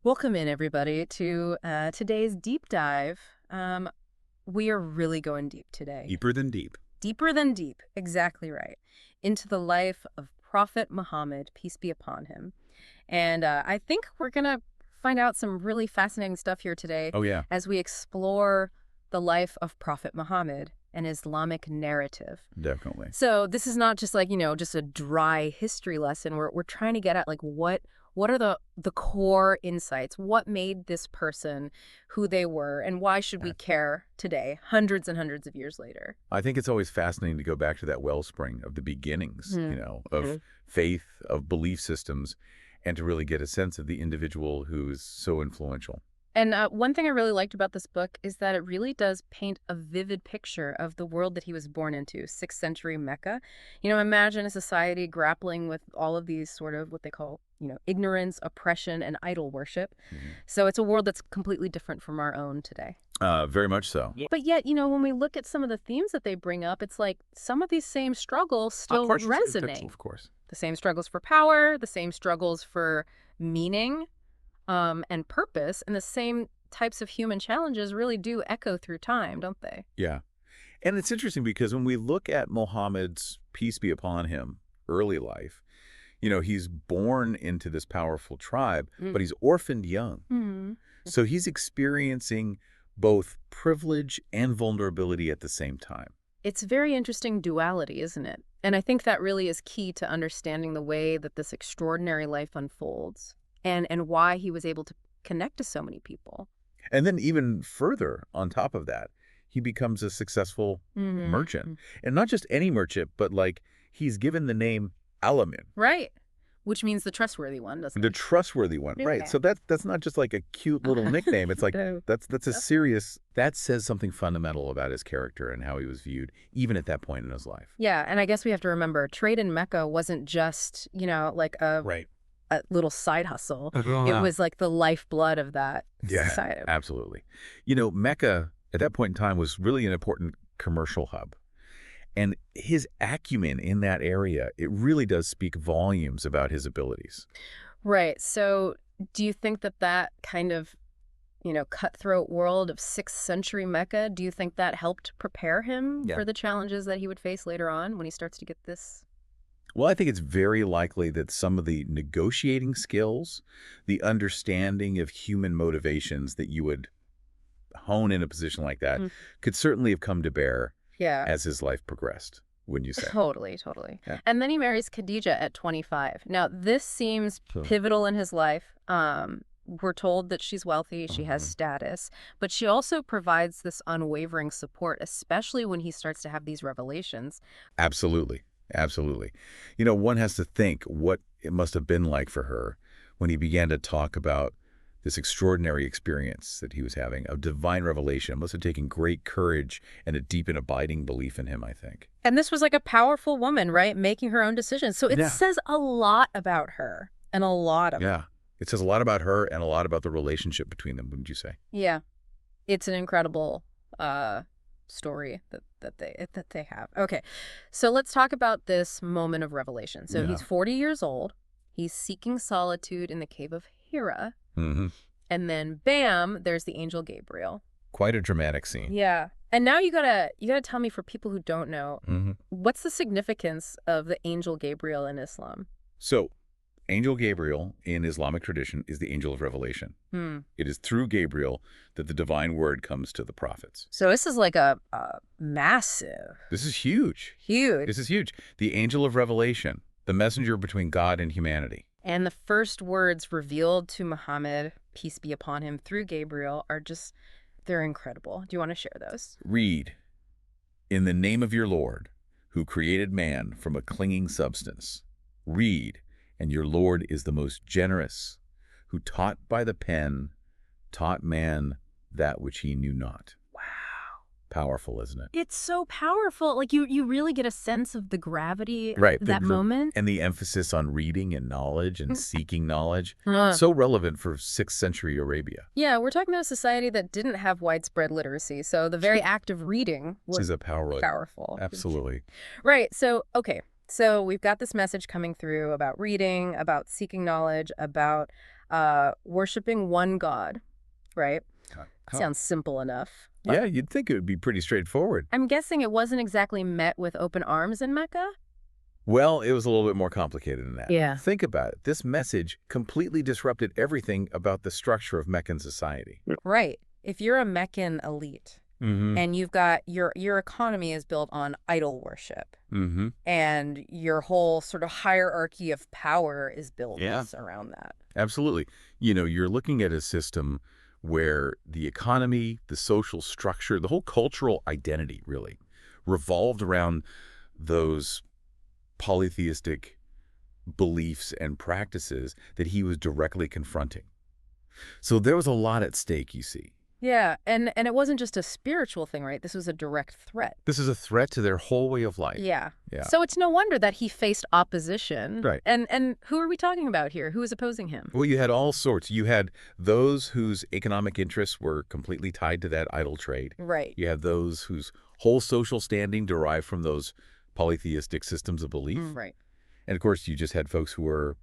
Welcome in, everybody, to today's deep dive. We are really going deep today. Deeper than deep. Deeper than deep, exactly right, into the life of Prophet Muhammad, peace be upon him. And I think we're going to find out some really fascinating stuff here today Oh, yeah, as we explore the life of Prophet Muhammad and Islamic narrative. definitely. So this is not just like, just a dry history lesson. We're trying to get at like what are the core insights? What made this person who they were, and why should we Yeah. care today, hundreds and hundreds of years later? I think it's always fascinating to go back to that wellspring of the beginnings, of Mhm. faith, of belief systems, and to really get a sense of the individual who's so influential. And one thing I really liked about this book is that it really does paint a vivid picture of the world that he was born into, 6th century Mecca. Imagine a society grappling with all of these sort of what they call, ignorance, oppression, and idol worship. Mhm. So it's a world that's completely different from our own today. Very much so. Yeah. But yet, when we look at some of the themes that they bring up, it's like some of these same struggles still Of course, resonate. of course. The same struggles for power, the same struggles for meaning, and purpose, and the same types of human challenges really do echo through time, don't they? Yeah. And it's interesting because when we look at Muhammad's, peace be upon him, early life, he's born into this powerful tribe, but he's orphaned young. Mm-hmm. So he's experiencing both privilege and vulnerability at the same time. It's very interesting duality, isn't it? And I think that really is key to understanding the way that this extraordinary life unfolds and why he was able to connect to so many people. And then even further on top of that, he becomes a successful merchant. And not just any merchant, but like he's given the name Alamin, Right. Which means the trustworthy one, doesn't the it? trustworthy one. Right. Yeah. So that's not just like a cute little nickname. It's like No. that's a serious, that says something fundamental about his character and how he was viewed even at that point in his life. Yeah, and I guess we have to remember trade in Mecca wasn't just, like Right. a little side hustle. It Yeah. was like the lifeblood of that Yeah, society. absolutely. Mecca at that point in time was really an important commercial hub. And his acumen in that area, it really does speak volumes about his abilities. Right. So do you think that that kind of, cutthroat world of 6th century Mecca, do you think that helped prepare him Yeah. for the challenges that he would face later on when he starts to get this? Well, I think it's very likely that some of the negotiating skills, the understanding of human motivations that you would hone in a position like that Mm. could certainly have come to bear Yeah. as his life progressed, wouldn't you say? Totally, totally. Yeah. And then he marries Khadijah at 25. Now, this seems So- pivotal in his life. We're told that she's wealthy, she has status, but she also provides this unwavering support, especially when he starts to have these revelations. Absolutely. Absolutely. One has to think what it must have been like for her when he began to talk about this extraordinary experience that he was having of divine revelation. It must have taken great courage and a deep and abiding belief in him, I think. And this was like a powerful woman, right? Making her own decisions. So it Yeah. says a lot about her and a lot of Yeah. It says a lot about her and a lot about the relationship between them, wouldn't you say? Yeah. It's an incredible story that they have. Okay. So let's talk about this moment of revelation. So Yeah. he's 40 years old. He's seeking solitude in the cave of Hira. Mm-hmm. And then bam, there's the angel Gabriel. Quite a dramatic scene. Yeah. And now you gotta tell me, for people who don't know, Mm-hmm. what's the significance of the angel Gabriel in Islam? So, Angel Gabriel in Islamic tradition is the angel of revelation. Hmm. It is through Gabriel that the divine word comes to the prophets. So this is like a massive, This is huge. huge. This is huge. The angel of revelation, the messenger between God and humanity. And the first words revealed to Muhammad, peace be upon him, through Gabriel are just, they're incredible. Do you want to share those? Read, in the name of your Lord, who created man from a clinging substance. Read, and your Lord is the most generous, who taught by the pen, taught man that which he knew not. Wow. Powerful, isn't it? It's so powerful. Like you really get a sense of the gravity Right. of that moment. And the emphasis on reading and knowledge and seeking knowledge. Uh, So relevant for 6th century Arabia. yeah, we're talking about a society that didn't have widespread literacy. So the very act of reading This was is a powerful. powerful. Absolutely. Right. So, okay. So we've got this message coming through about reading, about seeking knowledge, about worshiping one God, right? Huh. Huh. Sounds simple enough. Yeah, you'd think it would be pretty straightforward. I'm guessing it wasn't exactly met with open arms in Mecca? Well, it was a little bit more complicated than that. Yeah. Think about it. This message completely disrupted everything about the structure of Meccan society. Right. If you're a Meccan elite Mm-hmm. and you've got your economy is built on idol worship Mm-hmm. and your whole sort of hierarchy of power is built Yeah. around that. Absolutely. You're looking at a system where the economy, the social structure, the whole cultural identity really revolved around those polytheistic beliefs and practices that he was directly confronting. So there was a lot at stake, you see. Yeah, and it wasn't just a spiritual thing, right? This was a direct threat. This is a threat to their whole way of life. Yeah. Yeah. So it's no wonder that he faced opposition. Right. And who are we talking about here? Who is opposing him? Well, you had all sorts. You had those whose economic interests were completely tied to that idol trade. Right. You have those whose whole social standing derived from those polytheistic systems of belief. Right. And of course, you just had folks who were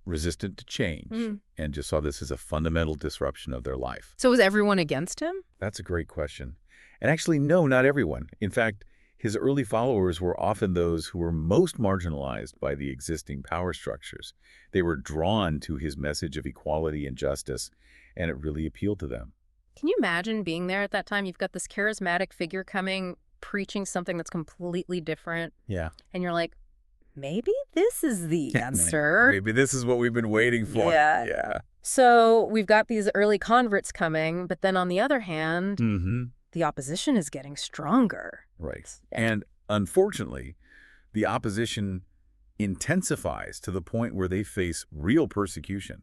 resistant to change and just saw this as a fundamental disruption of their life. So was everyone against him? That's a great question. And actually, no, not everyone. In fact, his early followers were often those who were most marginalized by the existing power structures. They were drawn to his message of equality and justice, and it really appealed to them. Can you imagine being there at that time? You've got this charismatic figure coming, preaching something that's completely different, Yeah. and you're like, maybe this is the answer. Maybe this is what we've been waiting for. Yeah. Yeah. So we've got these early converts coming, but then on the other hand, Mm-hmm. the opposition is getting stronger. Right. And unfortunately, the opposition intensifies to the point where they face real persecution,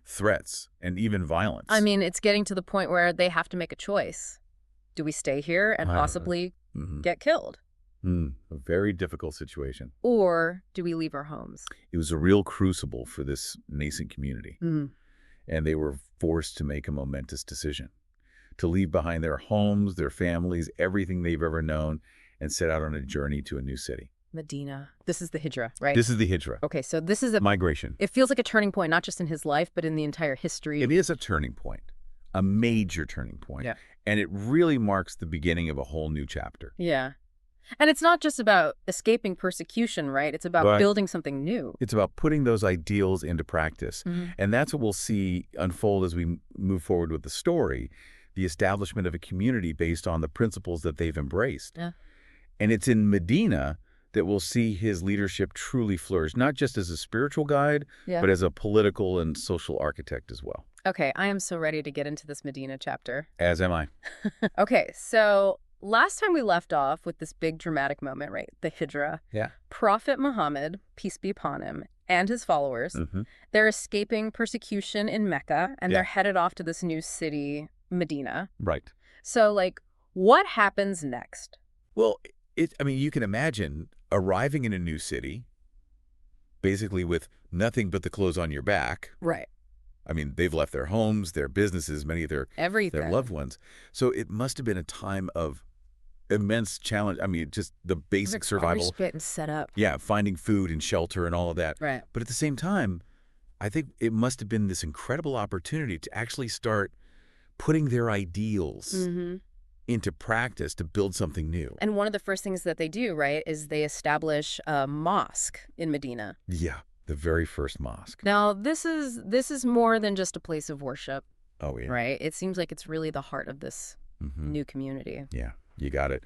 threats, and even violence. I mean, it's getting to the point where they have to make a choice. Do we stay here and possibly get killed? A very difficult situation. Or do we leave our homes? It was a real crucible for this nascent community. And they were forced to make a momentous decision, to leave behind their homes, their families, everything they've ever known, and set out on a journey to a new city. Medina. This is the Hijra, right? This is the Hijra. Okay, so this is a Migration. It feels like a turning point, not just in his life, but in the entire history. It is a turning point, a major turning point. Yeah. And it really marks the beginning of a whole new chapter. Yeah. And it's not just about escaping persecution, right? It's about building something new. It's about putting those ideals into practice. And that's what we'll see unfold as we move forward with the story, the establishment of a community based on the principles that they've embraced. Yeah. And it's in Medina that we'll see his leadership truly flourish, not just as a spiritual guide, but as a political and social architect as well. Okay, I am so ready to get into this Medina chapter. As am I. Okay, so last time we left off with this big dramatic moment, right? The Hijra. Yeah. Prophet Muhammad, peace be upon him, and his followers, they're escaping persecution in Mecca, and they're headed off to this new city, Medina. Right. So, like, what happens next? Well, you can imagine arriving in a new city, basically with nothing but the clothes on your back. Right. I mean, they've left their homes, their businesses, many of their loved ones. So it must have been a time of immense challenge. I mean, just the basic survival. And set up. Yeah, finding food and shelter and all of that. Right. But at the same time, I think it must have been this incredible opportunity to actually start putting their ideals into practice to build something new. And one of the first things that they do, right, is they establish a mosque in Medina. Yeah, the very first mosque. Now, this is more than just a place of worship. Oh, yeah. Right? It seems like it's really the heart of this new community. Yeah, you got it.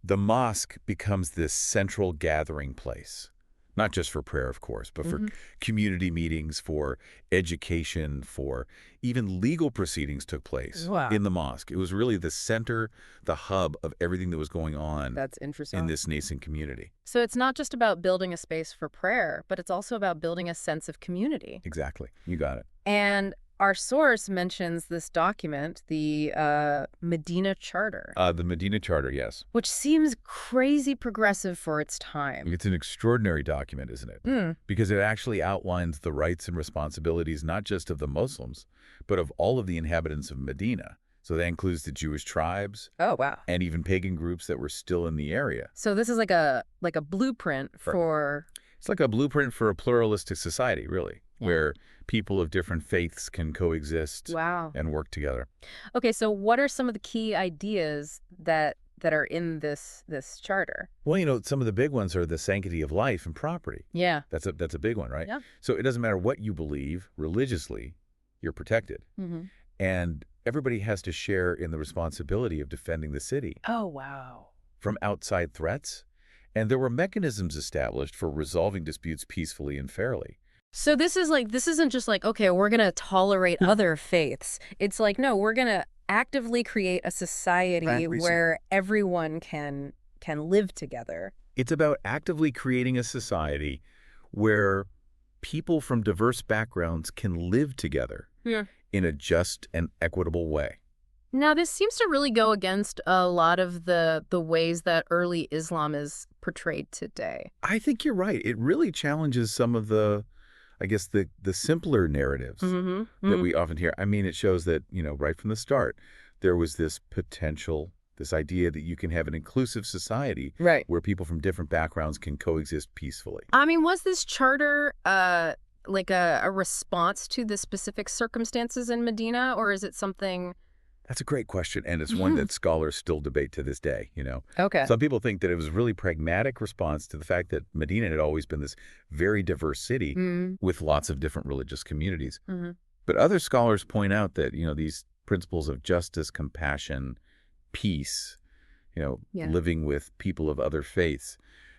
The mosque becomes this central gathering place, not just for prayer, of course, but for community meetings, for education, for even legal proceedings took place in the mosque. It was really the center, the hub of everything that was going on. That's interesting. In this nascent community. So it's not just about building a space for prayer, but it's also about building a sense of community. Exactly. You got it. And our source mentions this document, the Medina Charter. The Medina Charter, yes. Which seems crazy progressive for its time. It's an extraordinary document, isn't it? Because it actually outlines the rights and responsibilities not just of the Muslims, but of all of the inhabitants of Medina. So that includes the Jewish tribes. Oh, wow. And even pagan groups that were still in the area. So this is like a blueprint for... It's like a blueprint for a pluralistic society, really. where people of different faiths can coexist Wow. and work together. Okay, so what are some of the key ideas that are in this charter? Well, some of the big ones are the sanctity of life and property. Yeah. That's a big one, right? Yeah. So it doesn't matter what you believe religiously, you're protected. Mm-hmm. And everybody has to share in the responsibility of defending the city Oh, wow. from outside threats. And there were mechanisms established for resolving disputes peacefully and fairly. So this isn't just like, okay, we're going to tolerate other faiths. It's like, no, we're going to actively create a society where everyone can live together. It's about actively creating a society where people from diverse backgrounds can live together in a just and equitable way. Now, this seems to really go against a lot of the ways that early Islam is portrayed today. I think you're right. It really challenges some of the, I guess, the simpler narratives that we often hear. I mean, it shows that, right from the start, there was this potential, this idea that you can have an inclusive society where people from different backgrounds can coexist peacefully. I mean, was this charter like a response to the specific circumstances in Medina, or is it something... That's a great question, and it's one that scholars still debate to this day, Okay. Some people think that it was a really pragmatic response to the fact that Medina had always been this very diverse city with lots of different religious communities. But other scholars point out that, these principles of justice, compassion, peace, living with people of other faiths,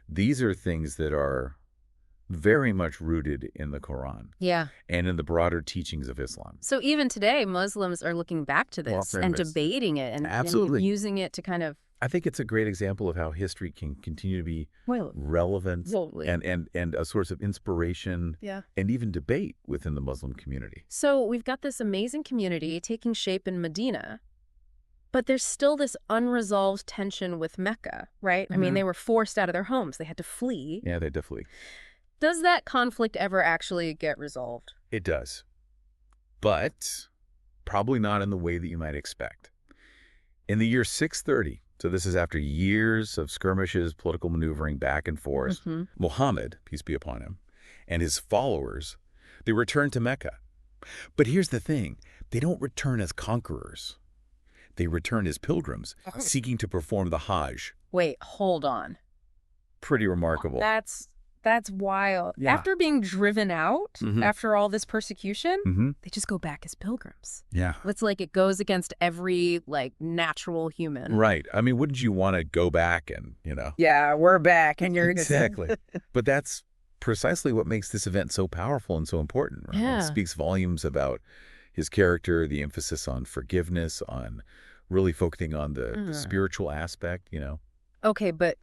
these are things that are very much rooted in the Quran and in the broader teachings of Islam. So even today, Muslims are looking back to this and debating it and using it to kind of... I think it's a great example of how history can continue to be relevant and a source of inspiration and even debate within the Muslim community. So we've got this amazing community taking shape in Medina, but there's still this unresolved tension with Mecca, right? I mean, they were forced out of their homes. They had to flee. Yeah, they had to flee. Does that conflict ever actually get resolved? It does, but probably not in the way that you might expect. In the year 630, so this is after years of skirmishes, political maneuvering back and forth, Muhammad, peace be upon him, and his followers, they return to Mecca. But here's the thing, they don't return as conquerors. They return as pilgrims, seeking to perform the Hajj. Wait, hold on. Pretty remarkable. That's wild. Yeah. After being driven out, after all this persecution, they just go back as pilgrims. Yeah. It's like it goes against every, natural human. Right. I mean, wouldn't you want to go back and, Yeah, we're back and you're... Exactly. But that's precisely what makes this event so powerful and so important. Right? Yeah. It speaks volumes about his character, the emphasis on forgiveness, on really focusing on the spiritual aspect, Okay, but,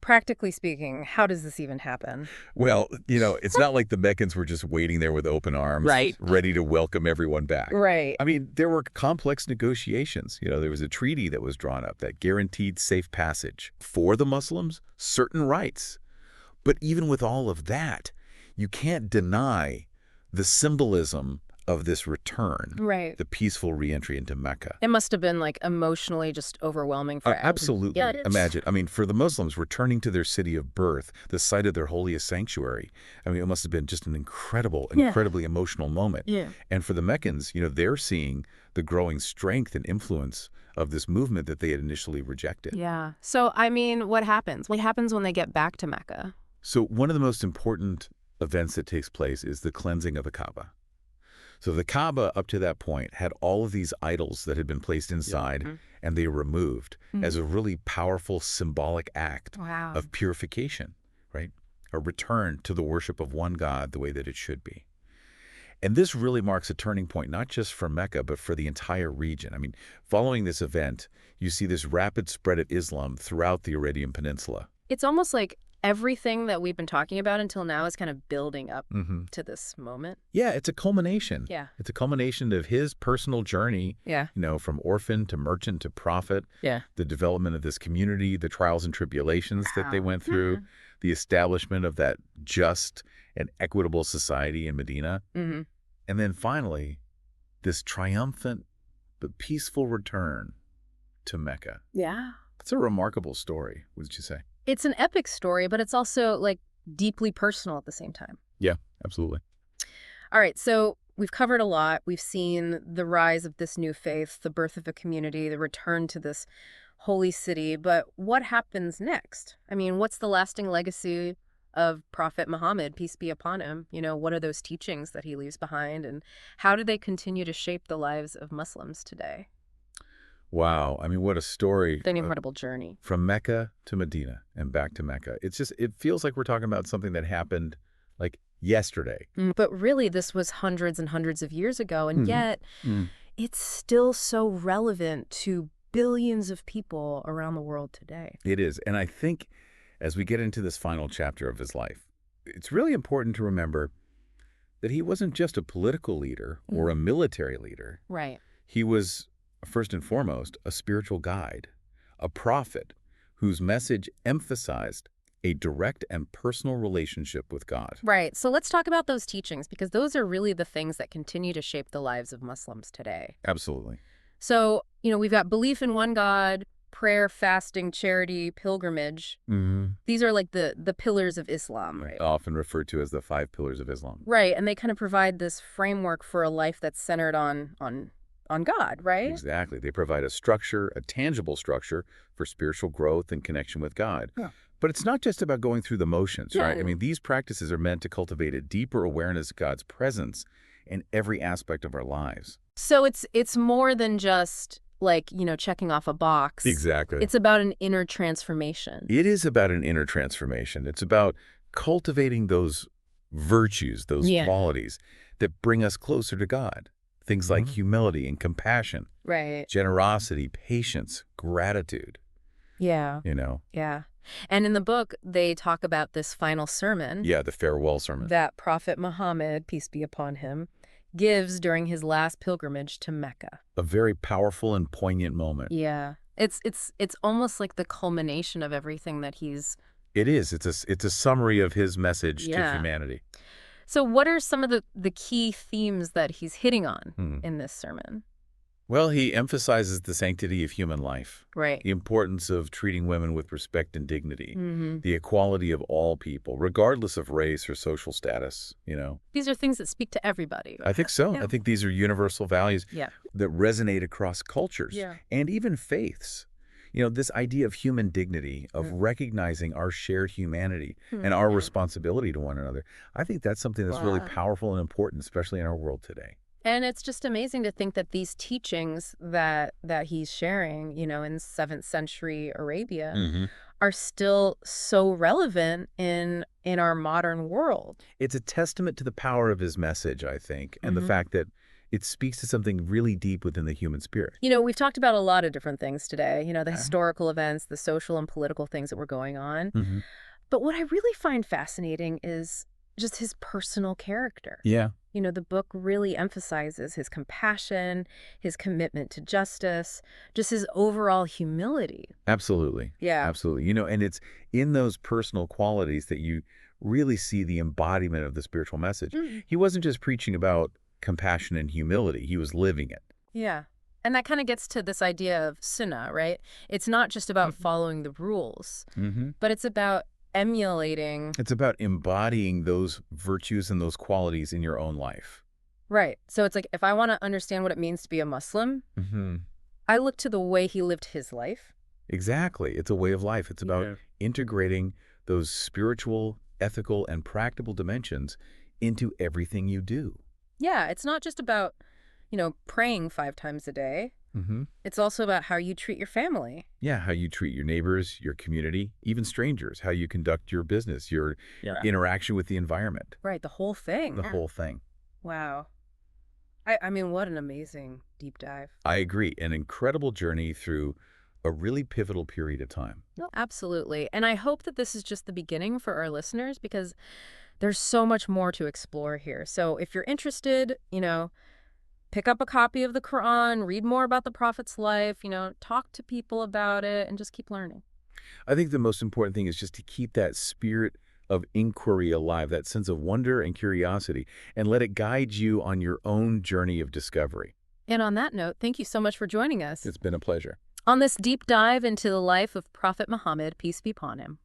practically speaking, how does this even happen? Well, it's not like the Meccans were just waiting there with open arms, ready to welcome everyone back. Right. I mean, there were complex negotiations. There was a treaty that was drawn up that guaranteed safe passage for the Muslims, certain rights. But even with all of that, you can't deny the symbolism of this return, the peaceful reentry into Mecca. It must have been emotionally just overwhelming for everyone. Absolutely. Yeah, imagine. I mean, for the Muslims, returning to their city of birth, the site of their holiest sanctuary, I mean, it must have been just an incredibly emotional moment. Yeah. And for the Meccans, they're seeing the growing strength and influence of this movement that they had initially rejected. Yeah. So, I mean, what happens? What happens when they get back to Mecca? So one of the most important events that takes place is the cleansing of the Kaaba. So the Kaaba, up to that point, had all of these idols that had been placed inside, and they were removed as a really powerful symbolic act of purification, right? A return to the worship of one God the way that it should be. And this really marks a turning point, not just for Mecca, but for the entire region. I mean, following this event, you see this rapid spread of Islam throughout the Arabian Peninsula. It's almost like everything that we've been talking about until now is kind of building up to this moment. Yeah, it's a culmination. Yeah. It's a culmination of his personal journey, from orphan to merchant to prophet, the development of this community, the trials and tribulations that they went through, the establishment of that just and equitable society in Medina, and then finally, this triumphant but peaceful return to Mecca. Yeah. It's a remarkable story, would you say? It's an epic story, but it's also deeply personal at the same time. Yeah, absolutely. All right, so we've covered a lot. We've seen the rise of this new faith, the birth of a community, the return to this holy city. But what happens next? I mean, what's the lasting legacy of Prophet Muhammad, peace be upon him? What are those teachings that he leaves behind, and how do they continue to shape the lives of Muslims today? Wow. I mean, what a story. It's an incredible journey. From Mecca to Medina and back to Mecca. It feels like we're talking about something that happened like yesterday. But really, this was hundreds and hundreds of years ago, and yet it's still so relevant to billions of people around the world today. It is. And I think as we get into this final chapter of his life, it's really important to remember that he wasn't just a political leader or a military leader. Right. He was, first and foremost, a spiritual guide, a prophet whose message emphasized a direct and personal relationship with God. Right. So let's talk about those teachings, because those are really the things that continue to shape the lives of Muslims today. Absolutely. So, we've got belief in one God, prayer, fasting, charity, pilgrimage. These are like the pillars of Islam, right? Often referred to as the 5 pillars of Islam. Right. And they kind of provide this framework for a life that's centered on God, right? Exactly. They provide a structure, a tangible structure for spiritual growth and connection with God. Yeah. But it's not just about going through the motions, right? I mean, these practices are meant to cultivate a deeper awareness of God's presence in every aspect of our lives. So it's more than just like, checking off a box. Exactly. It's about an inner transformation. It is about an inner transformation. It's about cultivating those virtues, those qualities that bring us closer to God. Things like humility and compassion, right? Generosity, patience, gratitude. Yeah. Yeah. And in the book, they talk about this final sermon. Yeah, the farewell sermon. That Prophet Muhammad, peace be upon him, gives during his last pilgrimage to Mecca. A very powerful and poignant moment. Yeah. It's almost like the culmination of everything that he's... It is. It's a summary of his message to humanity. So what are some of the key themes that he's hitting on in this sermon? Well, he emphasizes the sanctity of human life. Right. The importance of treating women with respect and dignity. The equality of all people, regardless of race or social status, These are things that speak to everybody. I think so. Yeah. I think these are universal values that resonate across cultures and even faiths. This idea of human dignity, of recognizing our shared humanity and our responsibility to one another. I think that's something that's really powerful and important, especially in our world today. And it's just amazing to think that these teachings that he's sharing, in 7th century Arabia are still so relevant in our modern world. It's a testament to the power of his message, I think, and the fact that it speaks to something really deep within the human spirit. We've talked about a lot of different things today, the historical events, the social and political things that were going on. But what I really find fascinating is just his personal character. Yeah. The book really emphasizes his compassion, his commitment to justice, just his overall humility. Absolutely. Yeah. Absolutely. And it's in those personal qualities that you really see the embodiment of the spiritual message. He wasn't just preaching about compassion and humility. He was living it. Yeah. And that kind of gets to this idea of Sunnah, right? It's not just about following the rules, but it's about emulating. It's about embodying those virtues and those qualities in your own life. Right. So it's like, if I want to understand what it means to be a Muslim, I look to the way he lived his life. Exactly. It's a way of life. It's about integrating those spiritual, ethical, and practical dimensions into everything you do. Yeah. It's not just about, praying 5 times a day. It's also about how you treat your family. Yeah, how you treat your neighbors, your community, even strangers, how you conduct your business, your interaction with the environment. Right, the whole thing. The whole thing. Wow. I mean, what an amazing deep dive. I agree. An incredible journey through a really pivotal period of time. Absolutely. And I hope that this is just the beginning for our listeners, because there's so much more to explore here. So if you're interested, pick up a copy of the Quran, read more about the Prophet's life, talk to people about it, and just keep learning. I think the most important thing is just to keep that spirit of inquiry alive, that sense of wonder and curiosity, and let it guide you on your own journey of discovery. And on that note, thank you so much for joining us. It's been a pleasure. On this deep dive into the life of Prophet Muhammad, peace be upon him.